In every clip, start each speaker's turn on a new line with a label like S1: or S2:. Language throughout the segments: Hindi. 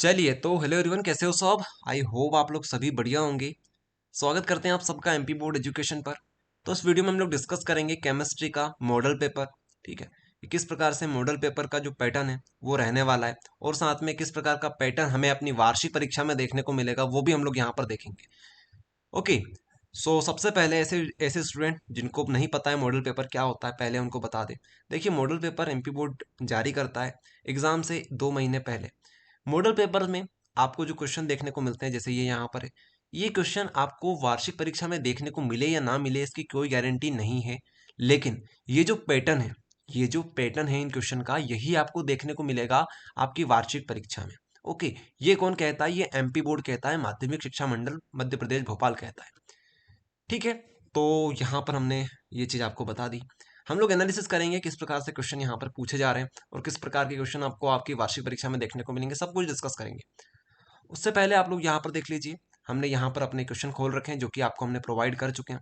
S1: चलिए तो हेलो एवरीवन, कैसे हो सब। आई होप आप लोग सभी बढ़िया होंगे। स्वागत करते हैं आप सबका एमपी बोर्ड एजुकेशन पर। तो इस वीडियो में हम लोग डिस्कस करेंगे केमिस्ट्री का मॉडल पेपर। ठीक है, कि किस प्रकार से मॉडल पेपर का जो पैटर्न है वो रहने वाला है, और साथ में किस प्रकार का पैटर्न हमें अपनी वार्षिक परीक्षा में देखने को मिलेगा वो भी हम लोग यहाँ पर देखेंगे। ओके। सो सबसे पहले ऐसे ऐसे स्टूडेंट जिनको नहीं पता है मॉडल पेपर क्या होता है, पहले उनको बता दें। देखिए, मॉडल पेपर एमपी बोर्ड जारी करता है एग्जाम से 2 महीने पहले। मॉडल पेपर में आपको जो क्वेश्चन देखने को मिलते हैं, जैसे ये यहाँ पर है, ये क्वेश्चन आपको वार्षिक परीक्षा में देखने को मिले या ना मिले इसकी कोई गारंटी नहीं है। लेकिन ये जो पैटर्न है, ये जो पैटर्न है इन क्वेश्चन का, यही आपको देखने को मिलेगा आपकी वार्षिक परीक्षा में। ओके। ये कौन कहता है? ये एमपी बोर्ड कहता है, माध्यमिक शिक्षा मंडल मध्य प्रदेश भोपाल कहता है। ठीक है। तो यहाँ पर हमने ये चीज़ आपको बता दी। हम लोग एनालिसिस करेंगे किस प्रकार से क्वेश्चन यहाँ पर पूछे जा रहे हैं और किस प्रकार के क्वेश्चन आपको आपकी वार्षिक परीक्षा में देखने को मिलेंगे, सब कुछ डिस्कस करेंगे। उससे पहले आप लोग यहाँ पर देख लीजिए, हमने यहाँ पर अपने क्वेश्चन खोल रखे हैं जो कि आपको हमने प्रोवाइड कर चुके हैं।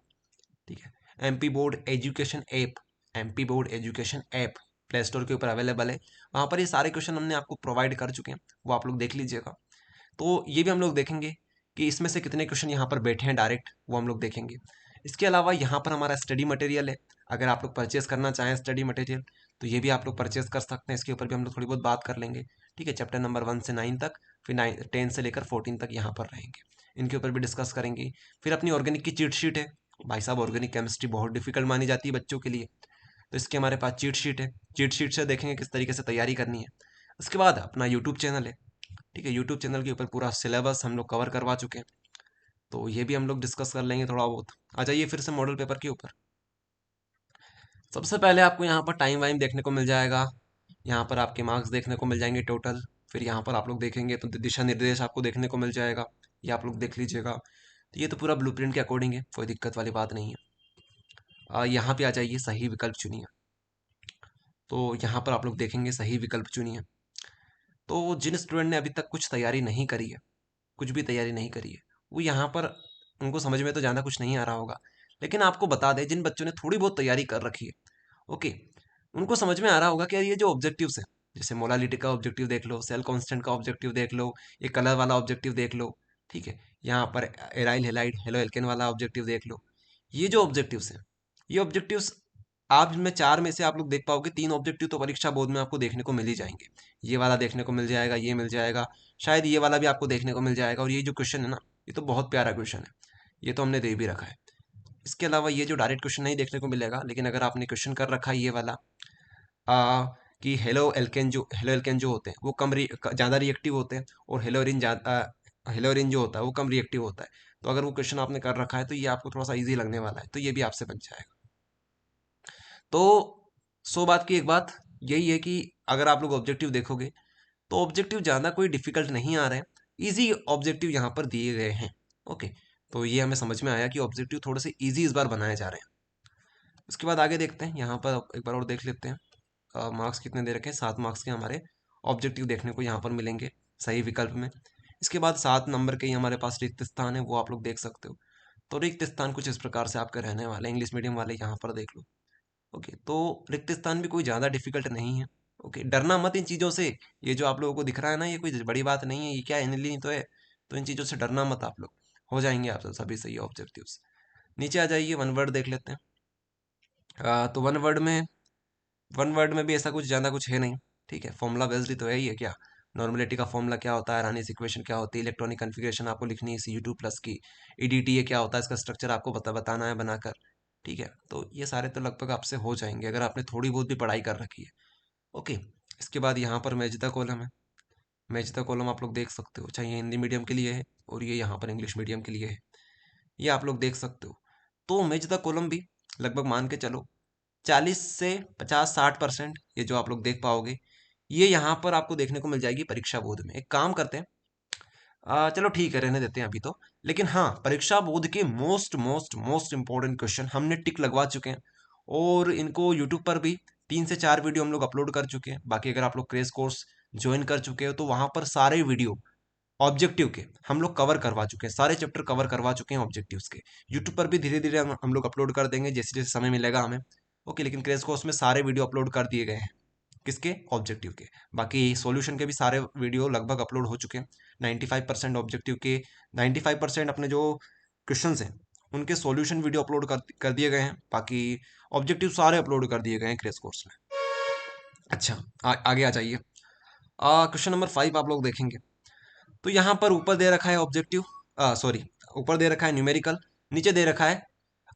S1: ठीक है। MP board education app, MP board education app play store के ऊपर अवेलेबल है। वहाँ पर ये सारे क्वेश्चन हमने आपको प्रोवाइड कर चुके हैं, वो आप लोग देख लीजिएगा। तो ये भी हम लोग देखेंगे कि इसमें से कितने क्वेश्चन यहाँ पर बैठे हैं डायरेक्ट, वो हम लोग देखेंगे। इसके अलावा यहाँ पर हमारा स्टडी मटेरियल है। अगर आप लोग परचेस करना चाहें स्टडी मटेरियल, तो ये भी आप लोग परचेस कर सकते हैं। इसके ऊपर भी हम लोग थोड़ी बहुत बात कर लेंगे। ठीक है, चैप्टर नंबर 1 से 9 तक, फिर 10 से लेकर 14 तक यहाँ पर रहेंगे। इनके ऊपर भी डिस्कस करेंगे। फिर अपनी ऑर्गेनिक की चीट शीट है। भाई साहब, ऑर्गेनिक केमिस्ट्री बहुत डिफिकल्ट मानी जाती है बच्चों के लिए, तो इसके हमारे पास चीट शीट है। चीट शीट से देखेंगे किस तरीके से तैयारी करनी है। उसके बाद अपना यूट्यूब चैनल है। ठीक है, यूट्यूब चैनल के ऊपर पूरा सिलेबस हम लोग कवर करवा चुके हैं, तो ये भी हम लोग डिस्कस कर लेंगे थोड़ा बहुत। आ जाइए फिर से मॉडल पेपर के ऊपर। सबसे पहले आपको यहाँ पर टाइम वाइम देखने को मिल जाएगा। यहाँ पर आपके मार्क्स देखने को मिल जाएंगे टोटल। फिर यहाँ पर आप लोग देखेंगे तो दिशा निर्देश आपको देखने को मिल जाएगा, ये आप लोग देख लीजिएगा। तो ये तो पूरा ब्लूप्रिंट के अकॉर्डिंग है, कोई दिक्कत वाली बात नहीं है। यहाँ पे आ जाइए, सही विकल्प चुनिए। तो यहाँ पर आप लोग देखेंगे सही विकल्प चुनिए। तो जिन स्टूडेंट ने अभी तक कुछ तैयारी नहीं करी है, कुछ भी तैयारी नहीं करी है, वो यहाँ पर, उनको समझ में तो ज़्यादा कुछ नहीं आ रहा होगा। लेकिन आपको बता दें, जिन बच्चों ने थोड़ी बहुत तैयारी कर रखी है, ओके, उनको समझ में आ रहा होगा कि यार ये जो ऑब्जेक्टिव्स है, जैसे मोलालिटी का ऑब्जेक्टिव देख लो, सेल कांस्टेंट का ऑब्जेक्टिव देख लो, ये कलर वाला ऑब्जेक्टिव देख लो। ठीक है, यहाँ पर एराइल हेलाइड हेलो एल्केन वाला ऑब्जेक्टिव देख लो। ये जो ऑब्जेक्टिव्स हैं, ये ऑब्जेक्टिव्स आप में 4 में से आप लोग देख पाओगे 3 ऑब्जेक्टिव तो परीक्षा बोर्ड में आपको देखने को मिल ही जाएंगे। ये वाला देखने को मिल जाएगा, ये मिल जाएगा, शायद ये वाला भी आपको देखने को मिल जाएगा। और ये जो क्वेश्चन है ना, ये तो बहुत प्यारा क्वेश्चन है, ये तो हमने दे भी रखा है। इसके अलावा ये जो डायरेक्ट क्वेश्चन नहीं देखने को मिलेगा, लेकिन अगर आपने क्वेश्चन कर रखा है ये वाला, आ, कि हेलो एल्केन जो होते हैं वो ज़्यादा रिएक्टिव होते हैं, और हेलोरिन जो होता है वो कम रिएक्टिव होता है। तो अगर वो क्वेश्चन आपने कर रखा है तो ये आपको थोड़ा सा ईजी लगने वाला है, तो ये भी आपसे बन जाएगा। तो सो बात की एक बात यही है कि अगर आप लोग ऑब्जेक्टिव देखोगे तो ऑब्जेक्टिव ज़्यादा कोई डिफिकल्ट नहीं आ रहे हैं, इजी ऑब्जेक्टिव यहाँ पर दिए गए हैं। ओके। तो ये हमें समझ में आया कि ऑब्जेक्टिव थोड़े से इजी इस बार बनाए जा रहे हैं। उसके बाद आगे देखते हैं, यहाँ पर एक बार और देख लेते हैं मार्क्स कितने दे रखे हैं। 7 मार्क्स के हमारे ऑब्जेक्टिव देखने को यहाँ पर मिलेंगे सही विकल्प में। इसके बाद 7 नंबर के ही हमारे पास रिक्त स्थान है, वो आप लोग देख सकते हो। तो रिक्त स्थान कुछ इस प्रकार से आपके रहने वाले, इंग्लिश मीडियम वाले यहाँ पर देख लो। ओके, तो रिक्त स्थान भी कोई ज़्यादा डिफिकल्ट नहीं है। ओके, डरना मत इन चीज़ों से। ये जो आप लोगों को दिख रहा है ना, ये कोई बड़ी बात नहीं है, ये क्या एनिली तो है। तो इन चीज़ों से डरना मत आप लोग, हो जाएंगे आप सभी सही ऑब्जेक्टिव्स। नीचे आ जाइए, वन वर्ड देख लेते हैं। तो वन वर्ड में भी ऐसा कुछ ज़्यादा कुछ है नहीं। ठीक है, फॉर्मूला बेस्ड ही तो है ही है क्या। नॉर्मलिटी का फॉर्मूला क्या होता है, रानीस इक्वेशन क्या होती है, इलेक्ट्रॉनिक कन्फिग्रेशन आपको लिखनी है Cu2+ की, EDTA क्या होता है, इसका स्ट्रक्चर आपको बताना है बनाकर। ठीक है, तो ये सारे तो लगभग आपसे हो जाएंगे अगर आपने थोड़ी बहुत भी पढ़ाई कर रखी है। ओके। इसके बाद यहाँ पर मैच द कॉलम है। मैच द कॉलम आप लोग देख सकते हो, चाहे ये हिंदी मीडियम के लिए है और ये यहाँ पर इंग्लिश मीडियम के लिए है, ये आप लोग देख सकते हो। तो मैच द कॉलम भी लगभग मान के चलो 40 से 50 60% ये जो आप लोग देख पाओगे, ये यहाँ पर आपको देखने को मिल जाएगी परीक्षा बोर्ड में। एक काम करते हैं, चलो ठीक है, रहने देते हैं अभी तो। लेकिन हाँ, परीक्षा बोर्ड के most most most important question हमने टिक लगवा चुके हैं, और इनको यूट्यूब पर भी 3 से 4 वीडियो हम लोग अपलोड कर चुके हैं। बाकी अगर आप लोग क्रेज कोर्स ज्वाइन कर चुके हो तो वहाँ पर सारे वीडियो ऑब्जेक्टिव के हम लोग कवर करवा चुके हैं, सारे चैप्टर कवर करवा चुके हैं ऑब्जेक्टिव्स के। यूट्यूब पर भी धीरे धीरे हम लोग अपलोड कर देंगे जैसे जैसे समय मिलेगा हमें। ओके, लेकिन क्रेज कोर्स में सारे वीडियो अपलोड कर दिए गए हैं। किसके? ऑब्जेक्टिव के। बाकी सॉल्यूशन के भी सारे वीडियो लगभग अपलोड हो चुके हैं। 95% ऑब्जेक्टिव के, 95% अपने जो क्वेश्चंस हैं उनके सॉल्यूशन वीडियो अपलोड कर दिए गए हैं। बाकी ऑब्जेक्टिव सारे अपलोड कर दिए गए हैं क्रैश कोर्स में। अच्छा, आगे आ जाइए। क्वेश्चन नंबर 5 आप लोग देखेंगे तो यहाँ पर ऊपर दे रखा है ऑब्जेक्टिव, सॉरी, ऊपर दे रखा है न्यूमेरिकल, नीचे दे रखा है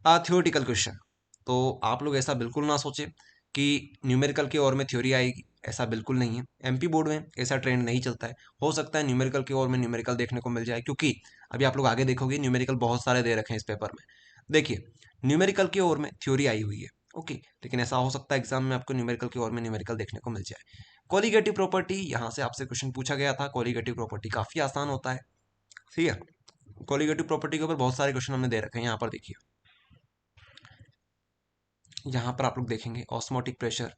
S1: थ्योरेटिकल क्वेश्चन। तो आप लोग ऐसा बिल्कुल ना सोचे कि न्यूमेरिकल की ओर में थ्योरी आएगी, ऐसा बिल्कुल नहीं है। एमपी बोर्ड में ऐसा ट्रेंड नहीं चलता है। हो सकता है न्यूमेरिकल की ओर में न्यूमेरिकल देखने को मिल जाए, क्योंकि अभी आप लोग आगे देखोगे न्यूमेरिकल बहुत सारे दे रखे हैं इस पेपर में। देखिए, न्यूमेरिकल की ओर में थ्योरी आई हुई है, ओके, लेकिन ऐसा हो सकता है एग्जाम में आपको न्यूमेरिकल की ओर में न्यूमेरिकल देखने को मिल जाए। कोलिगेटिव प्रॉपर्टी, यहाँ से आपसे क्वेश्चन पूछा गया था। कोलिगेटिव प्रॉपर्टी काफी आसान होता है, ठीक है। कोलिगेटिव प्रॉपर्टी के ऊपर बहुत सारे क्वेश्चन हमने दे रखे हैं। यहाँ पर देखिए, यहाँ पर आप लोग देखेंगे ऑस्मोटिक प्रेशर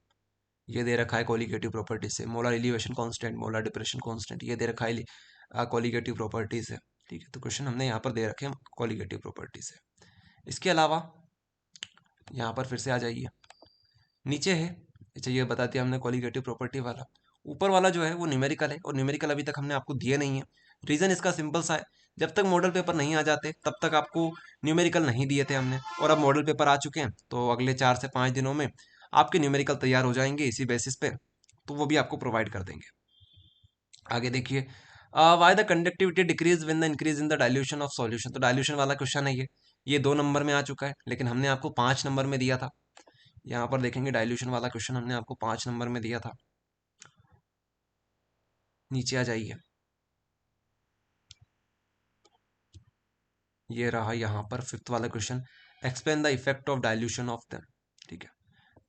S1: ये दे रखा है कोलिगेटिव प्रॉपर्टी से, molar elevation constant, molar depression constant ये दे रखा है कोलिगेटिव प्रॉपर्टी से, ठीक है। तो क्वेश्चन हमने यहाँ पर दे रखे हैं कोलिगेटिव प्रॉपर्टी से। इसके अलावा यहाँ पर फिर से आ जाइए, नीचे है, अच्छा ये बता दिया हमने कोलिगेटिव प्रॉपर्टी वाला। ऊपर वाला जो है वो न्यूमेरिकल है, और न्यूमेरिकल अभी तक हमने आपको दिए नहीं है। रीजन इसका सिंपल सा है, जब तक मॉडल पेपर नहीं आ जाते तब तक आपको न्यूमेरिकल नहीं दिए थे हमने, और अब मॉडल पेपर आ चुके हैं तो अगले 4 से 5 दिनों में आपके न्यूमेरिकल तैयार हो जाएंगे इसी बेसिस पे, तो वो भी आपको प्रोवाइड कर देंगे। आगे देखिए, why the conductivity decrease win the increase in the dilution of solution. तो डाइल्यूशन वाला क्वेश्चन है ये 2 नंबर में आ चुका है, लेकिन हमने आपको 5 नंबर में दिया था। यहाँ पर देखेंगे डाइल्यूशन वाला क्वेश्चन हमने आपको 5 नंबर में दिया था। नीचे आ जाइए, ये रहा यहाँ पर 5th वाला question, explain the effect of dilution of them, ठीक है।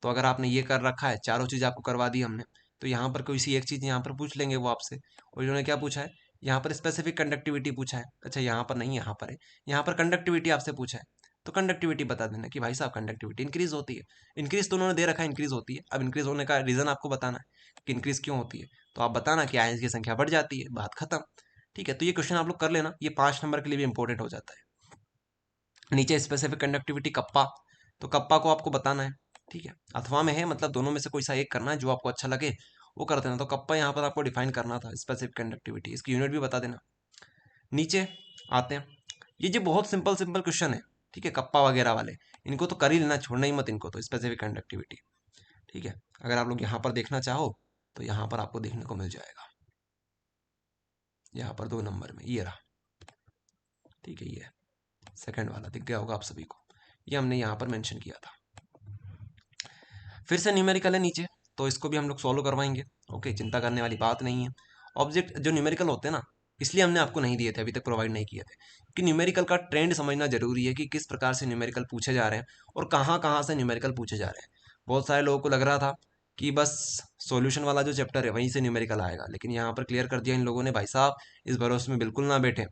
S1: तो अगर आपने ये कर रखा है, चारों चीज आपको करवा दी हमने, तो यहाँ पर कोई सी एक चीज यहाँ पर पूछ लेंगे वो आपसे। और इन्होंने क्या पूछा है, यहाँ पर स्पेसिफिक कंडक्टिविटी पूछा है। अच्छा, यहाँ पर नहीं, यहाँ पर है, यहाँ पर कंडक्टिविटी आपसे पूछा है। तो कंडक्टिविटी बता देना कि भाई साहब कंडक्टिविटी इंक्रीज होती है। इंक्रीज तो उन्होंने दे रखा है, इंक्रीज होती है। अब इंक्रीज होने का रीजन आपको बताना है कि इंक्रीज क्यों होती है, तो आप बताना कि आयंस की संख्या बढ़ जाती है, बात खत्म, ठीक है। तो ये क्वेश्चन आप लोग कर लेना, ये 5 नंबर के लिए भी इंपॉर्टेंट हो जाता है। नीचे स्पेसिफिक कंडक्टिविटी कप्पा, तो कप्पा को आपको बताना है, ठीक है। अथवा में है, मतलब दोनों में से कोई सा एक करना है, जो आपको अच्छा लगे वो कर देना। तो कप्पा यहाँ पर आपको डिफाइन करना था, स्पेसिफिक कंडक्टिविटी, इसकी यूनिट भी बता देना। नीचे आते हैं, ये जो बहुत सिंपल सिंपल क्वेश्चन है, ठीक है, कप्पा वगैरह वाले, इनको तो कर ही लेना, छोड़ना ही मत इनको, तो स्पेसिफिक कंडक्टिविटी, ठीक है। अगर आप लोग यहाँ पर देखना चाहो तो यहाँ पर आपको देखने को मिल जाएगा, यहाँ पर 2 नंबर में ये रहा, ठीक है। ये सेकंड वाला दिख गया होगा आप सभी को, ये हमने यहाँ पर मेंशन किया था। फिर से न्यूमेरिकल है नीचे, तो इसको भी हम लोग सॉल्व करवाएंगे, ओके, चिंता करने वाली बात नहीं है। ऑब्जेक्ट जो न्यूमेरिकल होते हैं ना, इसलिए हमने आपको नहीं दिए थे, अभी तक प्रोवाइड नहीं किए थे, कि न्यूमेरिकल का ट्रेंड समझना जरूरी है कि किस प्रकार से न्यूमेरिकल पूछे जा रहे हैं और कहाँ कहाँ से न्यूमेरिकल पूछे जा रहे हैं। बहुत सारे लोगों को लग रहा था कि बस सॉल्यूशन वाला जो चैप्टर है वहीं से न्यूमेरिकल आएगा, लेकिन यहाँ पर क्लियर कर दिया इन लोगों ने, भाई साहब इस भरोसे में बिल्कुल ना बैठे,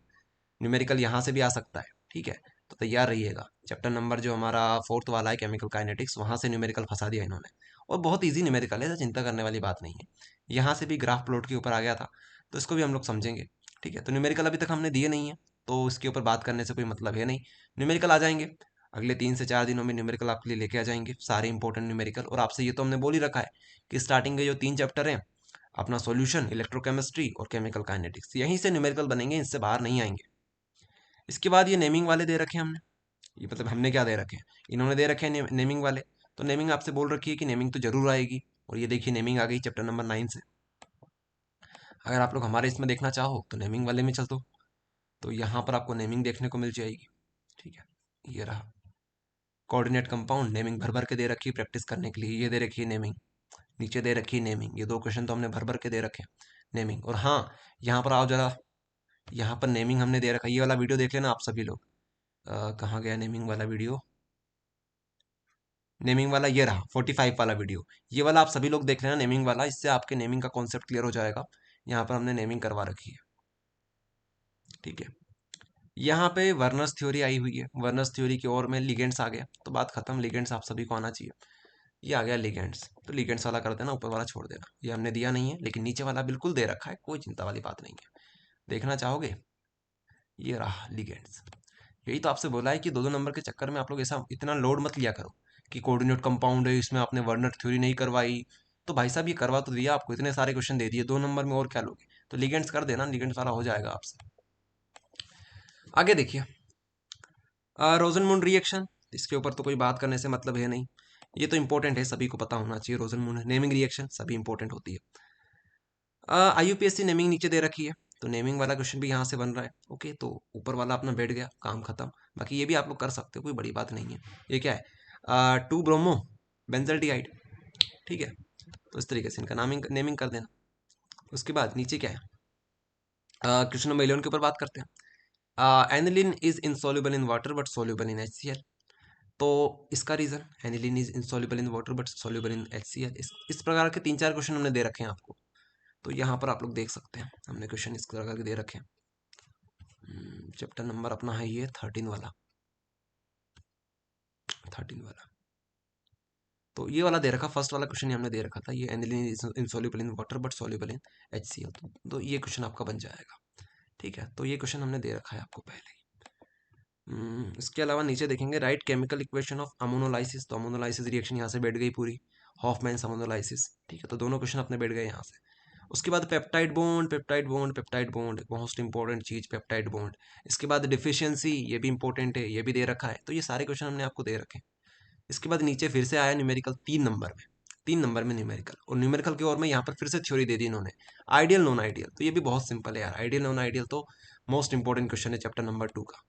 S1: न्यूमेरिकल यहाँ से भी आ सकता है, ठीक है। तो तैयार रहिएगा, चैप्टर नंबर जो हमारा 4th वाला है केमिकल काइनेटिक्स, वहाँ से न्यूमेरिकल फंसा दिया इन्होंने, और बहुत इजी न्यूमेरिकल है, तो चिंता करने वाली बात नहीं है। यहाँ से भी ग्राफ प्लॉट के ऊपर आ गया था, तो इसको भी हम लोग समझेंगे, ठीक है। तो न्यूमेरिकल अभी तक हमने दिए नहीं है, तो इसके ऊपर बात करने से कोई मतलब है नहीं। न्यूमेरिकल आ जाएंगे अगले 3 से 4 दिनों में, न्यूमेरिकल आपके लिए लेके आ जाएंगे सारे इंपॉर्टेंट न्यूमेरिकल। और आपसे ये तो हमने बोल ही रखा है कि स्टार्टिंग के जो 3 चैप्टर हैं, अपना सॉल्यूशन, इलेक्ट्रोकेमिस्ट्री और केमिकल काइनेटिक्स, यहीं से न्यूमेरिकल बनेंगे, इससे बाहर नहीं आएंगे। इसके बाद ये नेमिंग वाले दे रखे हैं हमने, ये मतलब हमने क्या दे रखे हैं, इन्होंने दे रखे हैं नेमिंग वाले। तो नेमिंग आपसे बोल रखी है कि नेमिंग तो जरूर आएगी, और ये देखिए नेमिंग आ गई चैप्टर नंबर 9 से। अगर आप लोग हमारे इसमें देखना चाहो तो नेमिंग वाले में चल दो, तो यहाँ पर आपको नेमिंग देखने को मिल जाएगी, ठीक है। ये रहा कोऑर्डिनेट कंपाउंड, नेमिंग भर भर के दे रखी है प्रैक्टिस करने के लिए, ये दे रखी है नेमिंग, नीचे दे रखी है नेमिंग। ये 2 क्वेश्चन तो हमने भर भर के दे रखे हैं, नेमिंग। और हाँ, यहाँ पर आओ जरा, यहाँ पर नेमिंग हमने दे रखा है, ये वाला वीडियो देख लेना आप सभी लोग। कहाँ गया नेमिंग वाला वीडियो, नेमिंग वाला ये रहा 45 वाला वीडियो, ये वाला आप सभी लोग देख लेना नेमिंग वाला, इससे आपके नेमिंग का कॉन्सेप्ट क्लियर हो जाएगा। यहाँ पर हमने नेमिंग करवा रखी है, ठीक है। यहाँ पे वर्नर्स थ्योरी आई हुई है, वर्नर्स थ्योरी की ओर में लिगेंड्स आ गया, तो बात खत्म, लिगेंड्स आप सभी को आना चाहिए। ये आ गया लिगेंड्स, तो लिगेंड्स वाला कर देना, ऊपर वाला छोड़ देना, ये हमने दिया नहीं है, लेकिन नीचे वाला बिल्कुल दे रखा है, कोई चिंता वाली बात नहीं है। देखना चाहोगे, ये रहा लिगेंड्स। यही तो आपसे बोला है कि 2-2 नंबर के चक्कर में आप लोग ऐसा इतना लोड मत लिया करो कि कोऑर्डिनेट कंपाउंड है, इसमें आपने वर्नर थ्योरी नहीं करवाई, तो भाई साहब ये करवा तो दिया आपको, इतने सारे क्वेश्चन दे दिए, 2 नंबर में और क्या लोगे? तो लिगेंड्स कर देना, लिगेंड सारा हो जाएगा आपसे। आगे देखिए, रोजनमून रिएक्शन, इसके ऊपर तो कोई बात करने से मतलब है नहीं, ये तो इंपॉर्टेंट है, सभी को पता होना चाहिए। रोजनमून नेमिंग रिएक्शन सभी इंपॉर्टेंट होती है। IUPAC नेमिंग नीचे दे रखी है, तो नेमिंग वाला क्वेश्चन भी यहाँ से बन रहा है। ओके, तो ऊपर वाला अपना बैठ गया, काम खत्म। बाकी ये भी आप लोग कर सकते हो, कोई बड़ी बात नहीं है। ये क्या है? 2 ब्रोमो बेंजल्डिहाइड, ठीक है। तो इस तरीके से इनका नामिंग नेमिंग कर देना। उसके बाद नीचे क्या है, क्वेश्चन नंबर 11 के ऊपर बात करते हैं। Aniline is insoluble in water but soluble in HCl। तो इसका reason, aniline is insoluble in water but soluble in HCl। इस प्रकार के 3-4 क्वेश्चन हमने दे रखे हैं आपको, तो यहाँ पर आप लोग देख सकते हैं, हमने क्वेश्चन इस प्रकार के दे रखे हैं। चैप्टर नंबर अपना है ये 13 वाला, 13 वाला। तो ये वाला दे रखा, फर्स्ट वाला क्वेश्चन हमने दे रखा था, ये aniline is insoluble in water but soluble in HCl। तो ये क्वेश्चन आपका बन जाएगा, ठीक है। तो ये क्वेश्चन हमने दे रखा है आपको पहले ही। इसके अलावा नीचे देखेंगे, right chemical equation of ammonolysis. तो अमोनोलाइसिस रिएक्शन यहाँ से बैठ गई पूरी, हॉफमैन्स अमोनोलाइसिस, ठीक है। तो दोनों क्वेश्चन अपने बैठ गए यहाँ से। उसके बाद peptide bond, peptide bond, peptide bond, most important चीज पेप्टाइड बॉन्ड। इसके बाद डिफिशियंसी, ये भी इंपॉर्टेंट है, ये भी दे रखा है। तो ये सारे क्वेश्चन हमने आपको दे रखे हैं। इसके बाद नीचे फिर से आया न्यूमेरिकल 3 नंबर में, 3 नंबर में न्यूमेरिकल, और न्यूमेरिकल की ओर में यहाँ पर फिर से थ्योरी दे दी इन्होंने, आइडियल नॉन आइडियल। तो ये भी बहुत सिंपल है यार, आइडियल नॉन आइडियल तो मोस्ट इंपॉर्टेंट क्वेश्चन है चैप्टर नंबर 2 का।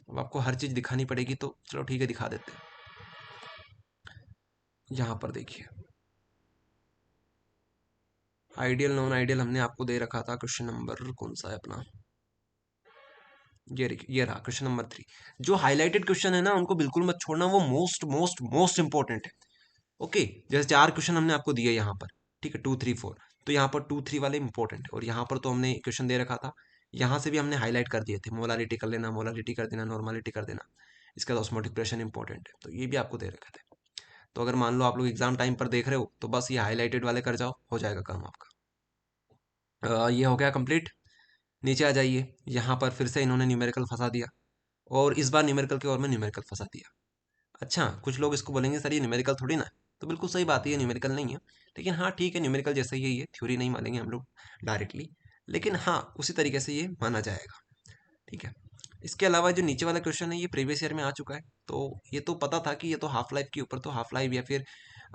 S1: अब आपको हर चीज दिखानी पड़ेगी, तो चलो ठीक है, दिखा देते हैं। यहाँ पर देखिए, आइडियल नॉन आइडियल हमने आपको दे रखा था, क्वेश्चन नंबर कौन सा है अपना, ये रहा क्वेश्चन नंबर 3। जो हाईलाइटेड क्वेश्चन है ना, उनको बिल्कुल मत छोड़ना, वो मोस्ट मोस्ट मोस्ट इंपॉर्टेंट है। ओके, जैसे 4 क्वेश्चन हमने आपको दिए यहाँ पर, ठीक है, 2 3 4। तो यहाँ पर 2 3 वाले इंपॉर्टेंट है, और यहाँ पर तो हमने क्वेश्चन दे रखा था, यहाँ से भी हमने हाईलाइट कर दिए थे, मोलारिटी कर लेना, मोलारिटी कर देना, नॉर्मालिटी कर देना। इसका ऑस्मोटिक प्रेशर इंपॉर्टेंट है, तो ये भी आपको दे रखे थे। तो अगर मान लो आप लोग एग्जाम टाइम पर देख रहे हो, तो बस ये हाईलाइटेड वाले कर जाओ, हो जाएगा काम आपका। ये हो गया कंप्लीट। नीचे आ जाइए, यहाँ पर फिर से इन्होंने न्यूमेरिकल फंसा दिया, और इस बार न्यूमेरिकल के और में न्यूमेरिकल फंसा दिया। अच्छा, कुछ लोग इसको बोलेंगे सर ये न्यूमेरिकल थोड़ी ना है, तो बिल्कुल सही बात है, ये न्यूमेरिकल नहीं है। लेकिन हाँ ठीक है, न्यूमेरिकल जैसा ही है ये, थ्योरी नहीं मानेंगे हम लोग डायरेक्टली, लेकिन हाँ उसी तरीके से ये माना जाएगा, ठीक है। इसके अलावा जो नीचे वाला क्वेश्चन है, ये प्रीवियस ईयर में आ चुका है, तो ये तो पता था कि ये तो हाफ लाइफ के ऊपर, तो हाफ लाइफ या फिर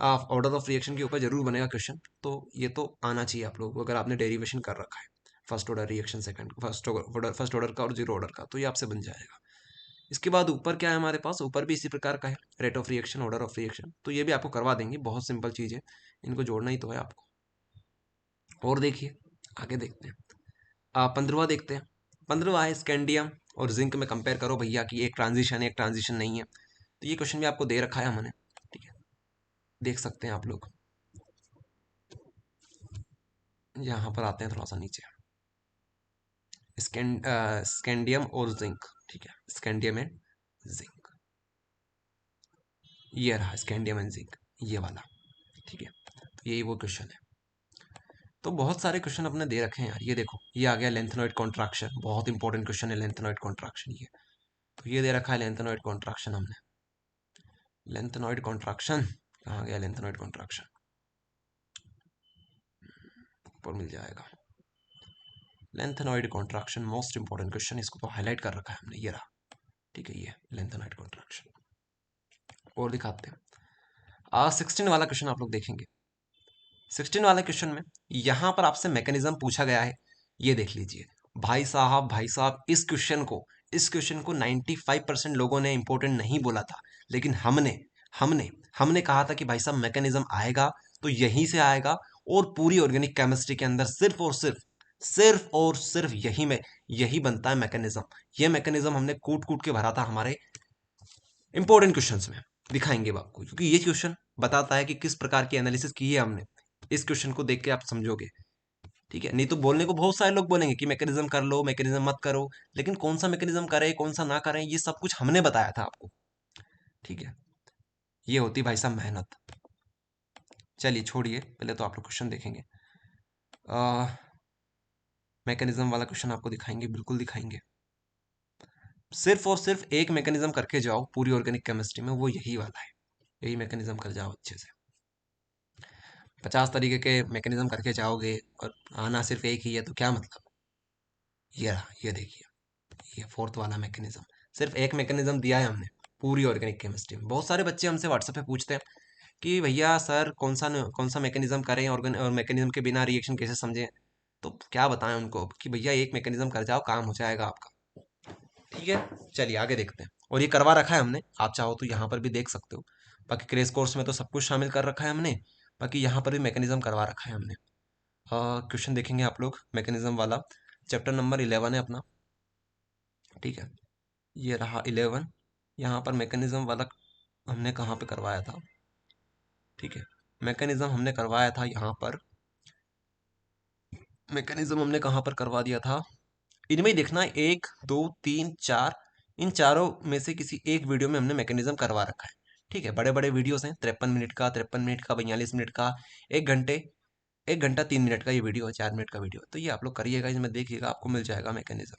S1: ऑर्डर ऑफ रिएक्शन के ऊपर जरूर बनेगा क्वेश्चन, तो ये तो आना चाहिए आप लोगों को, अगर आपने डेरिवेशन कर रखा है first order reaction, second first order का और जीरो ऑर्डर का, तो ये आपसे बन जाएगा। इसके बाद ऊपर क्या है हमारे पास, ऊपर भी इसी प्रकार का है, rate of reaction, order of reaction, तो ये भी आपको करवा देंगे, बहुत सिंपल चीज़ है, इनको जोड़ना ही तो है आपको। और देखिए, आगे देखते हैं, 15वां देखते हैं। 15वां है स्कैंडियम और जिंक में कंपेयर करो भैया, कि एक ट्रांजिशन है एक ट्रांजिशन नहीं है। तो ये क्वेश्चन भी आपको दे रखा है हमने, ठीक है, देख सकते हैं आप लोग। यहाँ पर आते हैं थोड़ा सा नीचे, स्कैंडियम और जिंक, ठीक है, स्कैंडियम एंड जिंक, ये रहा स्कैंडियम एंड जिंक, ये वाला, ठीक है। तो यही वो क्वेश्चन है। तो बहुत सारे क्वेश्चन अपने दे रखे हैं यार, ये देखो, ये आ गया लेंथेनॉइड कॉन्ट्रैक्शन, बहुत इंपॉर्टेंट क्वेश्चन है लेंथेनॉइड कॉन्ट्रैक्शन, ये तो ये दे रखा है लेंथेनॉइड कॉन्ट्रैक्शन हमने, लेंथेनॉइड कॉन्ट्रैक्शन कहाँ गया, लेंथेनॉइड कॉन्ट्रैक्शन ऊपर मिल जाएगा, lanthanoid contraction most important question, इसको तो हाईलाइट कर रखा है हमने, ये रहा, ठीक है, ये लेंथेनॉइड कॉन्ट्रैक्शन। और दिखाते हैं, 16 वाला क्वेश्चन आप लोग देखेंगे। 16 वाले क्वेश्चन में यहां पर आपसे मैकेनिज्म पूछा गया है, ये देख लीजिए भाई साहब, भाई साहब, इस क्वेश्चन को 95% लोगों ने इंपॉर्टेंट नहीं बोला था, लेकिन हमने हमने हमने कहा था कि भाई साहब मैकेनिज्म आएगा तो यहीं से आएगा, और पूरी ऑर्गेनिक केमिस्ट्री के अंदर सिर्फ यही बनता है मैकेनिज्म। ये मैकेनिज्म हमने कूट कूट के भरा था हमारे इंपॉर्टेंट क्वेश्चंस में, दिखाएंगे अब आपको, क्योंकि ये क्वेश्चन बताता है कि किस प्रकार की एनालिसिस की है हमने। इस क्वेश्चन को देख के आप समझोगे, ठीक है। नहीं तो बोलने को बहुत सारे लोग बोलेंगे कि मैकेनिज्म कर लो, मैकेनिज्म मत करो, लेकिन कौन सा मैकेनिज्म करें कौन सा ना करें, ये सब कुछ हमने बताया था आपको, ठीक है। ये होती भाई साहब मेहनत। चलिए छोड़िए, पहले तो आप लोग क्वेश्चन देखेंगे, मैकेनिज्म वाला क्वेश्चन आपको दिखाएंगे, बिल्कुल दिखाएंगे। सिर्फ और सिर्फ एक मैकेनिज्म करके जाओ पूरी ऑर्गेनिक केमिस्ट्री में, वो यही वाला है, यही मैकेनिज्म कर जाओ अच्छे से। 50 तरीके के मैकेनिज्म करके जाओगे और आना सिर्फ एक ही है तो क्या मतलब। ये रहा, ये देखिए, ये फोर्थ वाला मैकेनिज्म। सिर्फ एक मैकेनिज्म दिया है हमने पूरी ऑर्गेनिक केमिस्ट्री में। बहुत सारे बच्चे हमसे व्हाट्सएप पे पूछते हैं कि भैया सर कौन सा मैकेनिज्म करें, और मैकेनिज्म के बिना रिएक्शन कैसे समझें। तो क्या बताएं उनको कि भैया एक मैकेनिज्म कर जाओ, काम हो जाएगा आपका। ठीक है, चलिए आगे देखते हैं। और ये करवा रखा है हमने, आप चाहो तो यहाँ पर भी देख सकते हो। बाकी क्रेश कोर्स में तो सब कुछ शामिल कर रखा है हमने, बाकी यहाँ पर भी मैकेनिज्म करवा रखा है हमने। क्वेश्चन देखेंगे आप लोग मैकेनिज्म वाला। चैप्टर नंबर 11 है अपना। ठीक है, ये रहा 11। यहाँ पर मैकेनिज्म वाला हमने कहाँ पे करवाया था। ठीक है, मैकेनिज्म हमने करवाया था यहाँ पर। मैकेनिज्म हमने कहाँ पर करवा दिया था, इनमें ही देखना, 1 2 3 4, इन चारों में से किसी एक वीडियो में हमने मैकेनिज्म करवा रखा है। ठीक है, बड़े बड़े वीडियोस हैं, 53 मिनट का, 53 मिनट का, 42 मिनट का, 1 घंटे, 1 घंटा 3 मिनट का ये वीडियो है, 4 मिनट का वीडियो है। तो ये आप लोग करिएगा, इसमें देखिएगा, आपको मिल जाएगा मैकेनिज्म।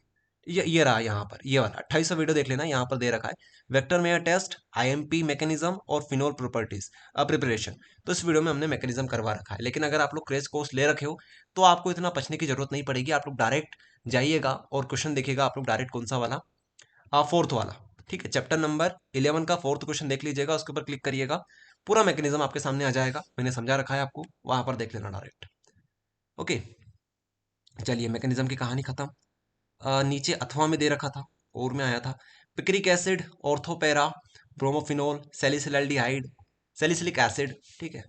S1: ये रहा यहाँ पर, ये वाला 28वां वीडियो देख लेना, यहाँ पर दे रखा है Victor Meyer test, IMP mechanism और फिनोल प्रॉपर्टीज प्रिपरेशन। तो इस वीडियो में हमने मैकेनिज्म करवा रखा है। लेकिन अगर आप लोग क्रेश कोर्स ले रखे हो तो आपको इतना पछने की जरूरत नहीं पड़ेगी, आप लोग डायरेक्ट जाइएगा और क्वेश्चन देखिएगा आप लोग डायरेक्ट, कौन सा वाला, फोर्थ वाला। ठीक है, चैप्टर नंबर 11 का फोर्थ क्वेश्चन देख लीजिएगा, उसके ऊपर क्लिक करिएगा, पूरा मैकेनिज्म आपके सामने आ जाएगा। मैंने समझा रखा है आपको, वहां पर देख लेना डायरेक्ट। ओके, चलिए मैकेनिज्म की कहानी खत्म। नीचे अथवा में दे रखा था, और में आया था picric acid, orthopara, bromophenol, salicylaldehyde, salicylic acid. ठीक है,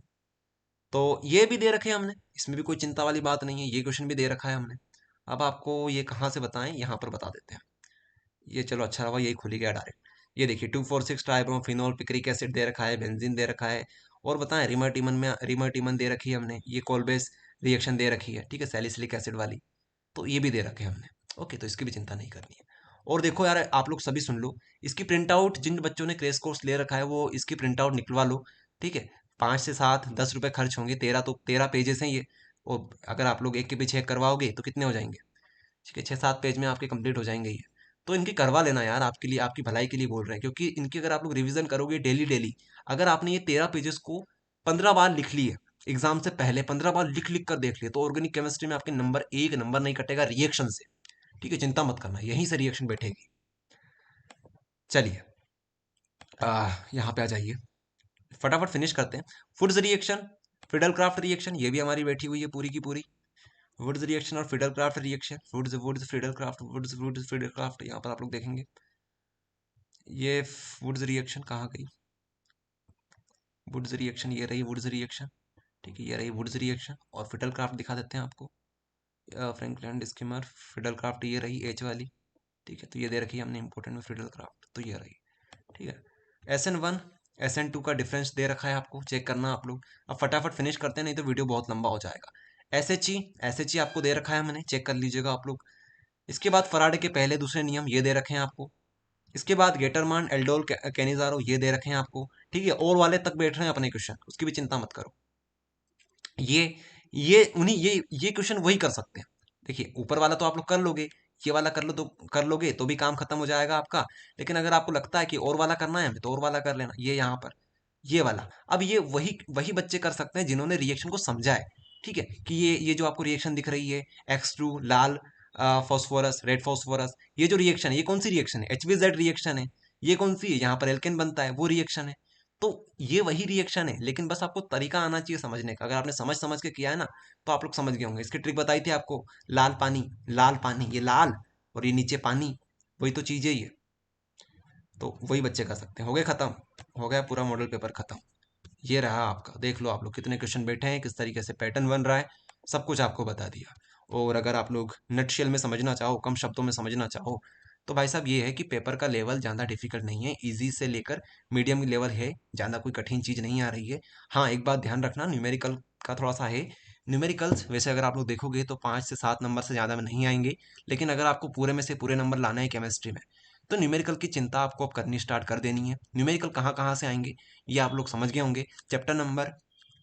S1: तो ये भी दे रखे हैं हमने, इसमें भी कोई चिंता वाली बात नहीं है, ये क्वेश्चन भी दे रखा है हमने। अब आपको ये कहाँ से बताएं, यहाँ पर बता देते हैं। ये चलो अच्छा रहा, यही खुल ही गया डायरेक्ट। ये देखिए 2,4,6 ट्राइब्रोमोफिनोल, पिक्रिक एसिड दे रखा है, बेंजीन दे रखा है, और बताएं रिमरटीमन में, रिमरटीमन दे रखी है हमने, ये कोलबेस रिएक्शन दे रखी है। ठीक है, सैलिसिलिक एसिड वाली, तो ये भी दे रखे हैं हमने। ओके, तो इसकी भी चिंता नहीं करनी है। और देखो यार, आप लोग सभी सुन लो, इसकी प्रिंट आउट, जिन बच्चों ने क्रेश कोर्स ले रखा है वो इसकी प्रिंट आउट निकलवा लो। ठीक है, 5 से 7 10 रुपए खर्च होंगे, 13 पेजेस हैं ये। और अगर आप लोग एक के पीछे एक करवाओगे तो कितने हो जाएंगे। ठीक है, 6 7 पेज में आपके कंप्लीट हो जाएंगे ये। तो इनकी करवा लेना यार, आपके लिए, आपकी भलाई के लिए बोल रहे हैं, क्योंकि इनकी अगर आप लोग रिवीजन करोगे डेली डेली, अगर आपने ये 13 पेजेस को 15 बार लिख लिए, एग्जाम से पहले 15 बार लिख लिख कर देख लिए, तो ऑर्गेनिक केमिस्ट्री में आपके नंबर एक नंबर नहीं कटेगा रिएक्शन से। ठीक है, चिंता मत करना, यहीं से रिएक्शन बैठेगी। चलिए यहाँ पे आ जाइए, फटाफट फिनिश करते हैं। Wurtz reaction, Friedel Crafts reaction, ये भी हमारी बैठी हुई है पूरी की पूरी। वुड्स रिएक्शन और Friedel Crafts reaction, Wurtz Wurtz Friedel Crafts, Wurtz Wurtz Friedel Crafts, यहाँ पर आप लोग देखेंगे। ये वुड्स रिएक्शन कहाँ गई, वुड्स रिएक्शन, ये रही वुड्स रिएक्शन। ठीक है, ये रही वुड्स रिएक्शन, और फिडल क्राफ्ट दिखा देते हैं आपको, फ्रैंकलिन स्किमर, फिडल क्राफ्ट ये रही एच वाली। ठीक है, तो ये दे रखी है हमने इंपॉर्टेंट में फिडल क्राफ्ट, तो ये रही। ठीक है, SN1 SN2 का डिफरेंस दे रखा है, आपको चेक करना आप लोग। अब फटाफट फिनिश करते हैं, नहीं तो वीडियो बहुत लंबा हो जाएगा। SHE आपको दे रखा है हमने, चेक कर लीजिएगा आप लोग। इसके बाद फराडे के पहले दूसरे नियम ये दे रखे हैं आपको। इसके बाद गेटरमान, एल्डोल, कैनिजारो ये दे रखे हैं आपको। ठीक है, और वाले तक बैठ रहे हैं अपने क्वेश्चन, उसकी भी चिंता मत करो। ये ये क्वेश्चन वही कर सकते हैं। देखिए ऊपर वाला तो आप लोग कर लोगे, ये वाला कर लोगे तो भी काम खत्म हो जाएगा आपका। लेकिन अगर आपको लगता है कि और वाला करना है हमें, तो और वाला कर लेना, ये यहाँ पर, ये वाला। अब ये वही वही बच्चे कर सकते हैं जिन्होंने रिएक्शन को समझा है। ठीक है, कि ये जो आपको रिएक्शन दिख रही है, X2 लाल फॉस्फोरस, रेड फॉस्फोरस, ये जो रिएक्शन है ये कौन सी रिएक्शन है, HBZ रिएक्शन है। ये कौन सी है, यहाँ पर एल्केन बनता है, वो रिएक्शन है। तो ये वही रिएक्शन है, लेकिन बस आपको तरीका आना चाहिए समझने का। अगर आपने समझ समझ के किया है ना, तो आप लोग समझ गए होंगे। इसकी ट्रिक बताई थी आपको, लाल पानी, लाल पानी, ये लाल और ये नीचे पानी, वही तो चीज है ये। तो वही बच्चे कर सकते हैं। हो गए खत्म, हो गया पूरा मॉडल पेपर खत्म। ये रहा आपका, देख लो आप लोग कितने क्वेश्चन बैठे हैं, किस तरीके से पैटर्न बन रहा है, सब कुछ आपको बता दिया। और अगर आप लोग नटशेल में समझना चाहो, कम शब्दों में समझना चाहो, तो भाई साहब ये है कि पेपर का लेवल ज़्यादा डिफिकल्ट नहीं है, इजी से लेकर मीडियम लेवल है, ज़्यादा कोई कठिन चीज़ नहीं आ रही है। हाँ एक बात ध्यान रखना, न्यूमेरिकल का थोड़ा सा है। न्यूमेरिकल्स वैसे अगर आप लोग देखोगे तो 5 से 7 नंबर से ज़्यादा में नहीं आएंगे, लेकिन अगर आपको पूरे में से पूरे नंबर लाना है केमिस्ट्री में, तो न्यूमेरिकल की चिंता आपको अब करनी स्टार्ट कर देनी है। न्यूमेरिकल कहाँ कहाँ से आएंगे ये आप लोग समझ गए होंगे। चैप्टर नंबर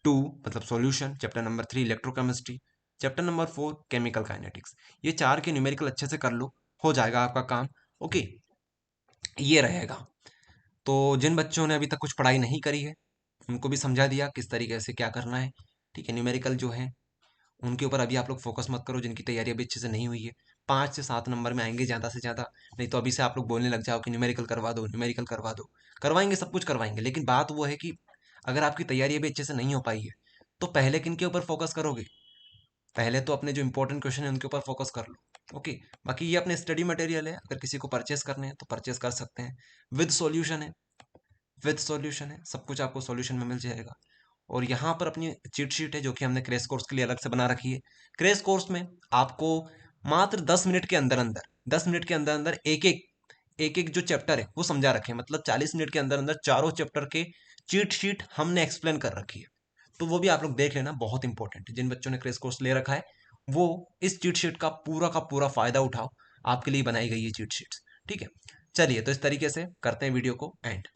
S1: 2 मतलब solution, chapter number 3 electrochemistry, chapter number 4 chemical kinetics, ये 4 के न्यूमेरिकल अच्छे से कर लो, हो जाएगा आपका काम। ओके, ये रहेगा। तो जिन बच्चों ने अभी तक कुछ पढ़ाई नहीं करी है, उनको भी समझा दिया किस तरीके से क्या करना है। ठीक है, न्यूमेरिकल जो है उनके ऊपर अभी आप लोग फोकस मत करो, जिनकी तैयारी अभी अच्छे से नहीं हुई है। 5 से 7 नंबर में आएंगे ज़्यादा से ज़्यादा, नहीं तो अभी से आप लोग बोलने लग जाओ कि न्यूमेरिकल करवा दो, न्यूमेरिकल करवा दो। करवाएंगे, सब कुछ करवाएंगे, लेकिन बात वो है कि अगर आपकी तैयारी अभी अच्छे से नहीं हो पाई है तो पहले किन के ऊपर फोकस करोगे? पहले तो अपने जो इंपॉर्टेंट क्वेश्चन है उनके ऊपर फोकस कर लो। ओके, बाकी ये अपने स्टडी मटेरियल है, अगर किसी को परचेस करने हैं तो परचेस कर सकते हैं। विद सॉल्यूशन है, विद सॉल्यूशन है, सब कुछ आपको सॉल्यूशन में मिल जाएगा। और यहाँ पर अपनी चीट शीट है जो कि हमने क्रैश कोर्स के लिए अलग से बना रखी है। क्रैश कोर्स में आपको मात्र 10 मिनट के अंदर अंदर 10 मिनट के अंदर अंदर एक एक जो चैप्टर है वो समझा रखे हैं, मतलब 40 मिनट के अंदर अंदर चारों चैप्टर के चीट शीट हमने एक्सप्लेन कर रखी है। तो वो भी आप लोग देख लेना, बहुत इंपॉर्टेंट है। जिन बच्चों ने क्रैश कोर्स ले रखा है वो इस चीट शीट का पूरा फायदा उठाओ, आपके लिए बनाई गई ये चीट शीट्स। ठीक है, चलिए तो इस तरीके से करते हैं वीडियो को एंड।